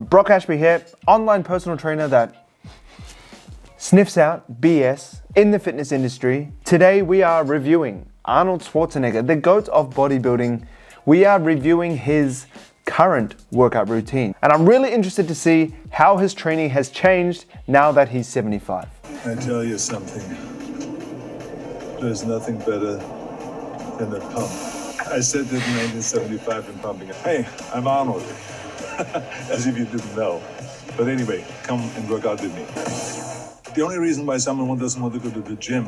Brock Ashby here, online personal trainer that sniffs out BS in the fitness industry. Today we are reviewing Arnold Schwarzenegger, the GOAT of bodybuilding. We are reviewing his current workout routine. And I'm really interested to see how his training has changed now that he's 75. I tell you something, there's nothing better than a pump. I said that in 1975 in pumping. Hey, I'm Arnold. As if you didn't know. But anyway, come and work out with me. The only reason why someone doesn't want to go to the gym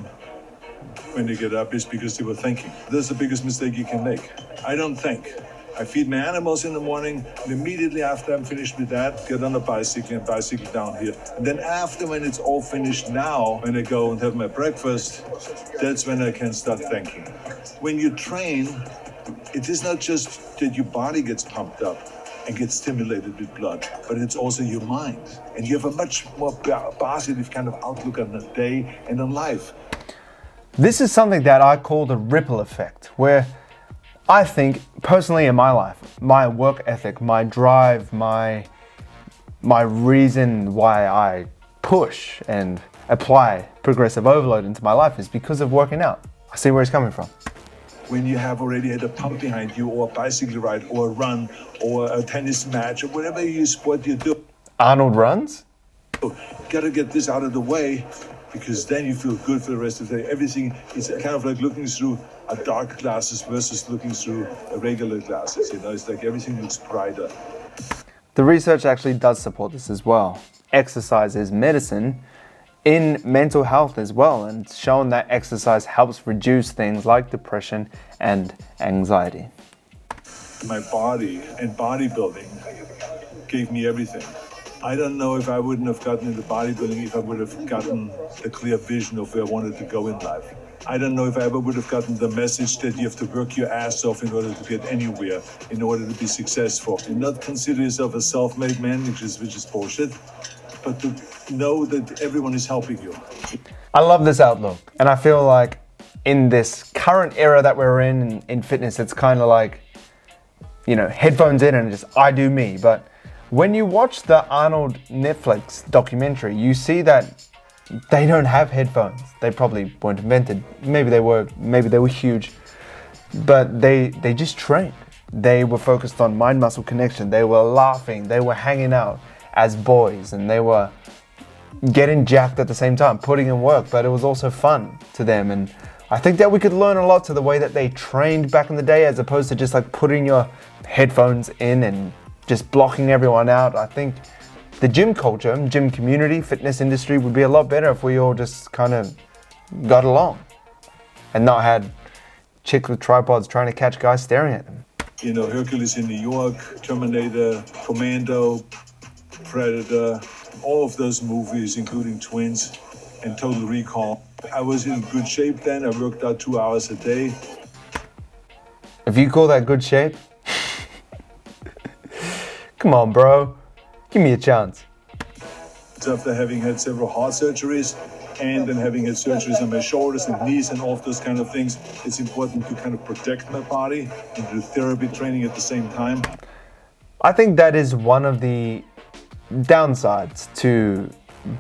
when they get up is because they were thinking. That's the biggest mistake you can make. I don't think. I feed my animals in the morning, and immediately after I'm finished with that, get on a bicycle and bicycle down here. And then after, when it's all finished now, when I go and have my breakfast, that's when I can start thinking. When you train, it is not just that your body gets pumped up and gets stimulated with blood, but it's also your mind. And you have a much more positive kind of outlook on the day and on life. This is something that I call the ripple effect, where I think personally in my life, my work ethic, my drive, my reason why I push and apply progressive overload into my life is because of working out. I see where he's coming from. When you have already had a pump behind you, or a bicycle ride, or a run, or a tennis match, or whatever sport you do. Arnold runs? You gotta get this out of the way, because then you feel good for the rest of the day. Everything is kind of like looking through a dark glasses versus looking through a regular glasses. You know, it's like everything looks brighter. The research actually does support this as well. Exercise is medicine in mental health as well, and it's shown that exercise helps reduce things like depression and anxiety. My body and bodybuilding gave me everything. I don't know if I wouldn't have gotten into bodybuilding if I would have gotten the clear vision of where I wanted to go in life. I don't know if I ever would have gotten the message that you have to work your ass off in order to get anywhere, in order to be successful. Do not consider yourself a self-made man, which is bullshit, but to know that everyone is helping you. I love this outlook, and I feel like in this current era that we're in fitness, it's kind of like, you know, headphones in and just I do me. But when you watch the Arnold Netflix documentary, you see that they don't have headphones. They probably weren't invented. Maybe they were huge, but they just trained. They were focused on mind-muscle connection. They were laughing. They were hanging out as boys, and they were getting jacked at the same time, putting in work, but it was also fun to them. And I think that we could learn a lot to the way that they trained back in the day, as opposed to just like putting your headphones in and just blocking everyone out. I think the gym culture, gym community, fitness industry would be a lot better if we all just kind of got along and not had chicks with tripods trying to catch guys staring at them. You know, Hercules in New York, Terminator, Commando, Predator, all of those movies, including Twins and Total Recall. I was in good shape then. I worked out 2 hours a day. If you call that good shape, come on, bro. Give me a chance. After having had several heart surgeries and then having had surgeries on my shoulders and knees and all of those kind of things, it's important to kind of protect my body and do therapy training at the same time. I think that is one of the downsides to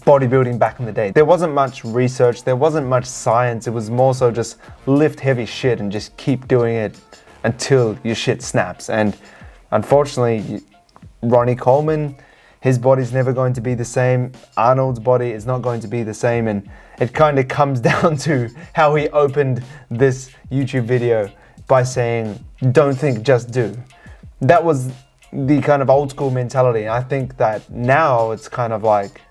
bodybuilding back in the day. There wasn't much research, there wasn't much science. It was more so just lift heavy shit and just keep doing it until your shit snaps. And unfortunately, Ronnie Coleman, his body's never going to be the same. Arnold's body is not going to be the same. And it kind of comes down to how he opened this YouTube video by saying, don't think, just do. That was the kind of old school mentality. I think that now it's kind of like,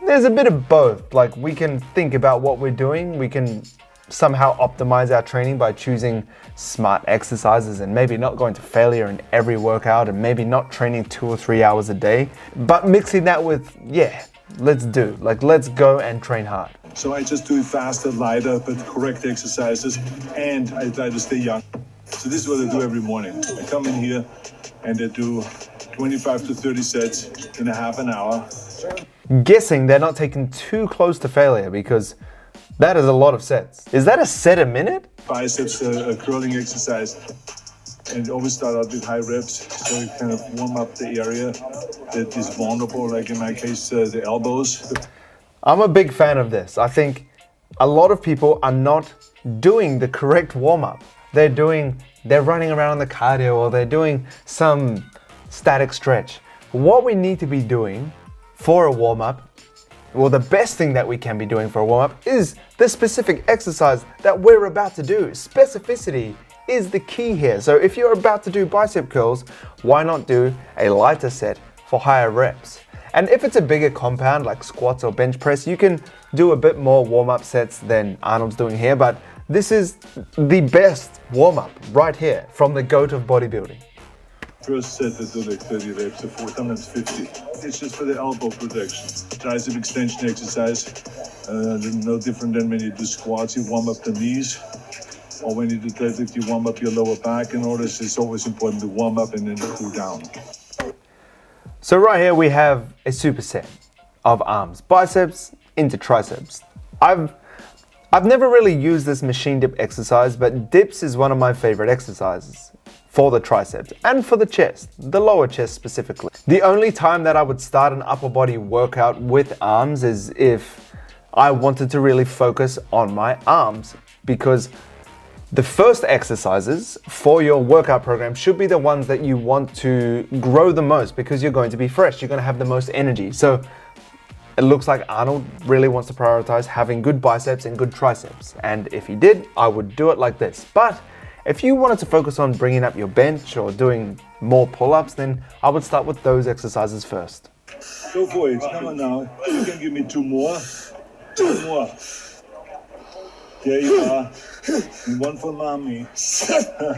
there's a bit of both. Like, we can think about what we're doing. We can somehow optimize our training by choosing smart exercises and maybe not going to failure in every workout and maybe not training 2 or 3 hours a day, but mixing that with, yeah, let's go and train hard. So I just do it faster, lighter, but correct exercises, and I try to stay young. So this is what I do every morning. I come in here and I do 25 to 30 sets in a half an hour. Guessing they're not taken too close to failure, because that is a lot of sets. Is that a set a minute? Biceps, a curling exercise. And always start out with high reps, so you kind of warm up the area that is vulnerable, like in my case, the elbows. I'm a big fan of this. I think a lot of people are not doing the correct warm-up. They're running around on the cardio, or they're doing some static stretch. What we need to be doing for a warm-up, well, the best thing that we can be doing for a warm-up is the specific exercise that we're about to do. Specificity is the key here. So if you're about to do bicep curls, why not do a lighter set for higher reps? And if it's a bigger compound like squats or bench press, you can do a bit more warm-up sets than Arnold's doing here, but this is the best warm-up right here from the GOAT of bodybuilding. First set, I do like 30 reps, so 4 times 50. It's just for the elbow protection. Tricep extension exercise. No different than when you do squats, you warm up the knees. Or when you do deadlift, you warm up your lower back. In order, it's always important to warm up and then cool down. So right here we have a superset of arms, biceps into triceps. I've never really used this machine dip exercise, but dips is one of my favorite exercises for the triceps and for the chest, the lower chest specifically. The only time that I would start an upper body workout with arms is if I wanted to really focus on my arms, because the first exercises for your workout program should be the ones that you want to grow the most, because you're going to be fresh, you're going to have the most energy. So it looks like Arnold really wants to prioritize having good biceps and good triceps. And if he did, I would do it like this. But if you wanted to focus on bringing up your bench or doing more pull-ups, then I would start with those exercises first. Go for it. Come on now. You can give me 2 more. 2 more. There you are. And 1 for mommy. Son of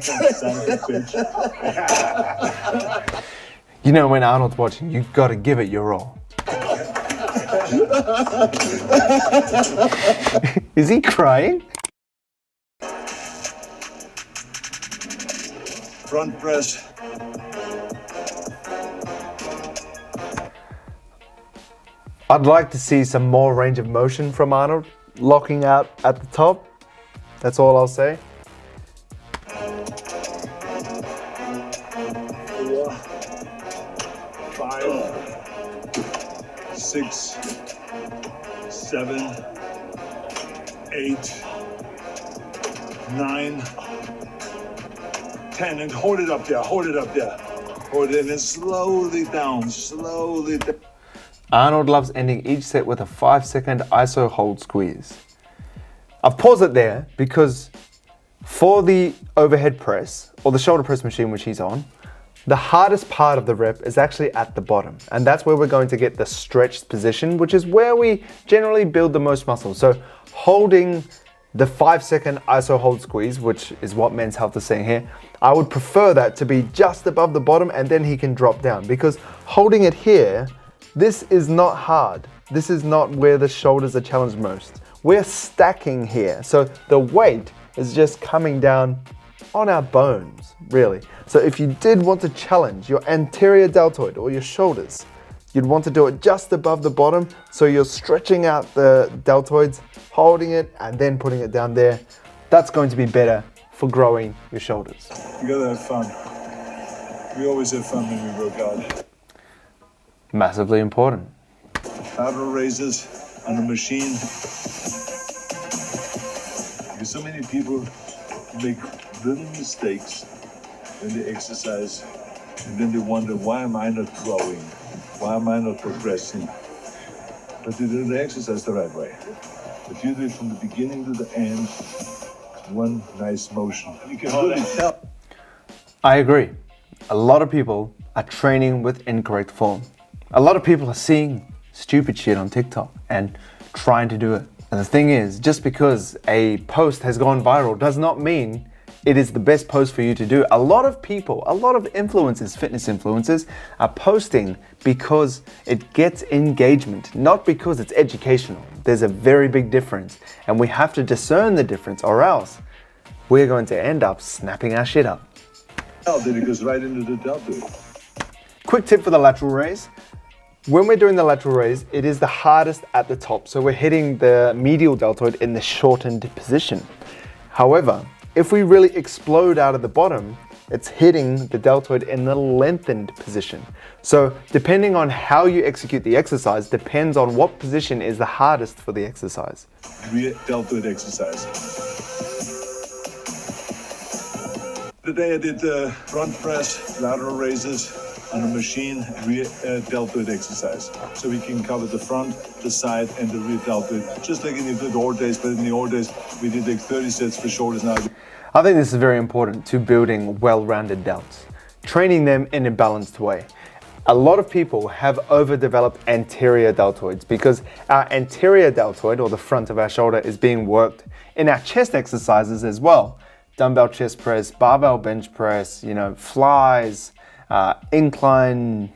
a bitch. You know, when Arnold's watching, you've got to give it your all. Is he crying? Front press. I'd like to see some more range of motion from Arnold, locking out at the top. That's all I'll say. 4, 5, 6, 7, 8, 9, 10, and hold it up there, hold it up there. Hold it, and then slowly down, slowly down. Arnold loves ending each set with a 5-second iso hold squeeze. I've paused it there because for the overhead press, or the shoulder press machine which he's on, the hardest part of the rep is actually at the bottom. And that's where we're going to get the stretched position, which is where we generally build the most muscle. So holding the 5-second iso hold squeeze, which is what Men's Health is saying here, I would prefer that to be just above the bottom, and then he can drop down, because holding it here, this is not hard. This is not where the shoulders are challenged most. We're stacking here. So the weight is just coming down on our bones, really. So if you did want to challenge your anterior deltoid or your shoulders, you'd want to do it just above the bottom. So you're stretching out the deltoids, holding it, and then putting it down there. That's going to be better for growing your shoulders. You gotta have fun. We always have fun when we work out. Massively important. Lateral raises on the machine. Because so many people make little mistakes when they exercise, and then they wonder, why am I not growing? Why am I not progressing? But they do the exercise the right way. If you do it from the beginning to the end, one nice motion, you can really tell. I agree. A lot of people are training with incorrect form. A lot of people are seeing stupid shit on TikTok and trying to do it. And the thing is, just because a post has gone viral does not mean it is the best post for you to do. A lot of people, a lot of influencers, fitness influencers, are posting because it gets engagement, not because it's educational. There's a very big difference, and we have to discern the difference, or else we're going to end up snapping our shit up. Then it goes right into the deltoid. Quick tip for the lateral raise. When we're doing the lateral raise, it is the hardest at the top. So we're hitting the medial deltoid in the shortened position. However, if we really explode out of the bottom, it's hitting the deltoid in the lengthened position. So depending on how you execute the exercise depends on what position is the hardest for the exercise. Rear deltoid exercise. Today I did front press, lateral raises on a machine, rear deltoid exercise. So we can cover the front, the side, and the rear deltoid, just like in the old days. But in the old days, we did like 30 sets for shoulders. Now I think this is very important to building well-rounded delts, training them in a balanced way. A lot of people have overdeveloped anterior deltoids because our anterior deltoid, or the front of our shoulder, is being worked in our chest exercises as well. Dumbbell chest press, barbell bench press, flies, incline,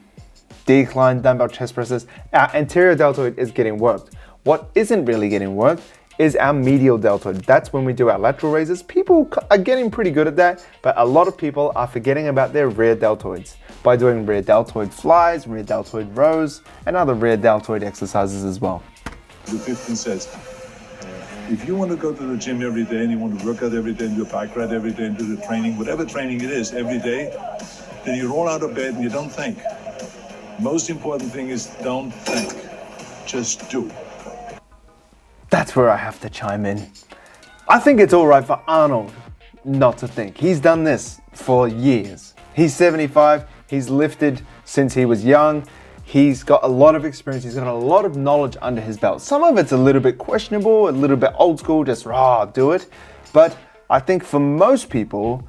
decline, dumbbell chest presses. Our anterior deltoid is getting worked. What isn't really getting worked is our medial deltoid. That's when we do our lateral raises. People are getting pretty good at that, but a lot of people are forgetting about their rear deltoids by doing rear deltoid flies, rear deltoid rows, and other rear deltoid exercises as well. The 15 sets. If you want to go to the gym every day and you want to work out every day and do a bike ride every day and do the training, whatever training it is, every day, then you roll out of bed and you don't think. Most important thing is don't think, just do. That's where I have to chime in. I think it's all right for Arnold not to think. He's done this for years. He's 75, he's lifted since he was young. He's got a lot of experience, he's got a lot of knowledge under his belt. Some of it's a little bit questionable, a little bit old school, just do it. But I think for most people,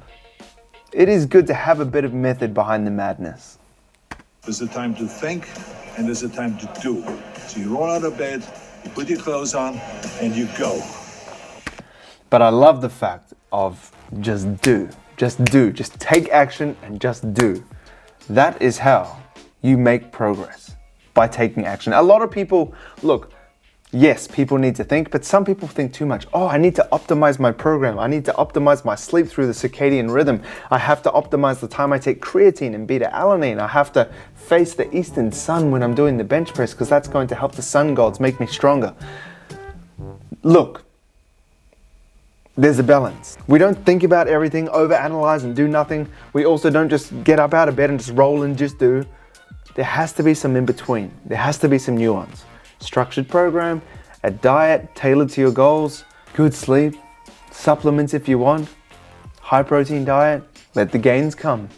it is good to have a bit of method behind the madness. There's a time to think and there's a time to do. So you roll out of bed, you put your clothes on, and you go. But I love the fact of just do, just take action and just do. That is how you make progress, by taking action. A lot of people, look, yes, people need to think, but some people think too much. Oh, I need to optimize my program. I need to optimize my sleep through the circadian rhythm. I have to optimize the time I take creatine and beta-alanine. I have to face the eastern sun when I'm doing the bench press because that's going to help the sun gods make me stronger. Look, there's a balance. We don't think about everything, overanalyze and do nothing. We also don't just get up out of bed and just roll and just do. There has to be some in between. There has to be some nuance. Structured program, a diet tailored to your goals, good sleep, supplements if you want, high protein diet, let the gains come.